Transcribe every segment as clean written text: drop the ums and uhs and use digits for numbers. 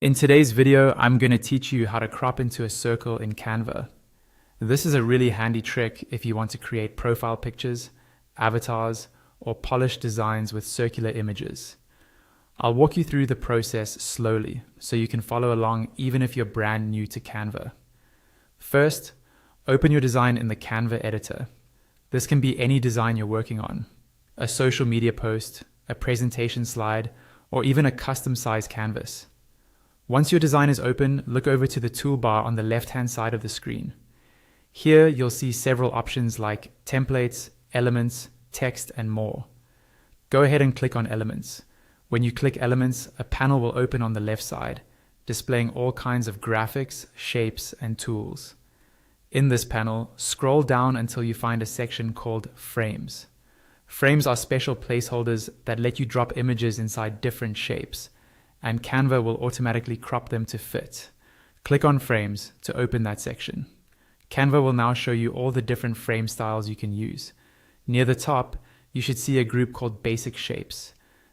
In today's video, I'm going to teach you how to crop into a circle in Canva. This is a really handy trick if you want to create profile pictures, avatars, or polished designs with circular images. I'll walk you through the process slowly so you can follow along even if you're brand new to Canva. First, open your design in the Canva editor. This can be any design you're working on: a social media post, a presentation slide, or even a custom-sized canvas. Once your design is open, look over to the toolbar on the left-hand side of the screen. Here, you'll see several options like templates, elements, text, and more. Go ahead and click on Elements. When you click Elements, a panel will open on the left side, displaying all kinds of graphics, shapes, and tools. In this panel, scroll down until you find a section called Frames. Frames are special placeholders that let you drop images inside different shapes, and Canva will automatically crop them to fit. Click on Frames to open that section. Canva will now show you all the different frame styles you can use. Near the top, you should see a group called Basic Shapes.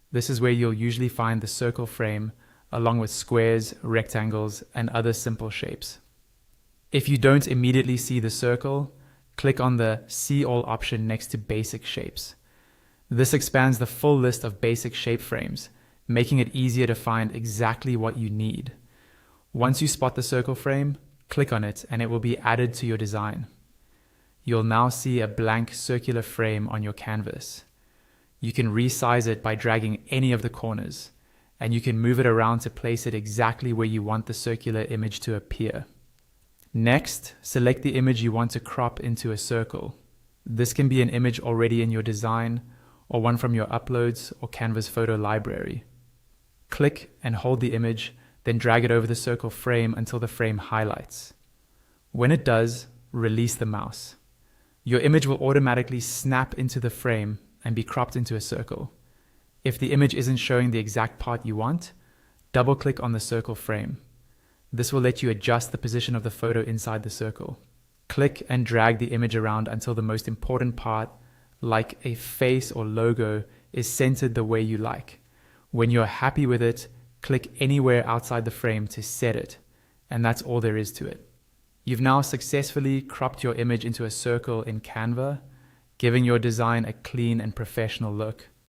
This is where you'll usually find the circle frame, along with squares, rectangles, and other simple shapes. If you don't immediately see the circle, click on the See All option next to Basic Shapes. This expands the full list of basic shape frames, making it easier to find exactly what you need. Once you spot the circle frame, click on it and it will be added to your design. You'll now see a blank circular frame on your canvas. You can resize it by dragging any of the corners, and you can move it around to place it exactly where you want the circular image to appear. Next, select the image you want to crop into a circle. This can be an image already in your design, or one from your uploads or Canva's photo library. Click and hold the image, then drag it over the circle frame until the frame highlights. When it does, release the mouse. Your image will automatically snap into the frame and be cropped into a circle. If the image isn't showing the exact part you want, double-click on the circle frame. This will let you adjust the position of the photo inside the circle. Click and drag the image around until the most important part, like a face or logo, is centered the way you like. When you're happy with it, click anywhere outside the frame to set it, and that's all there is to it. You've now successfully cropped your image into a circle in Canva, giving your design a clean and professional look.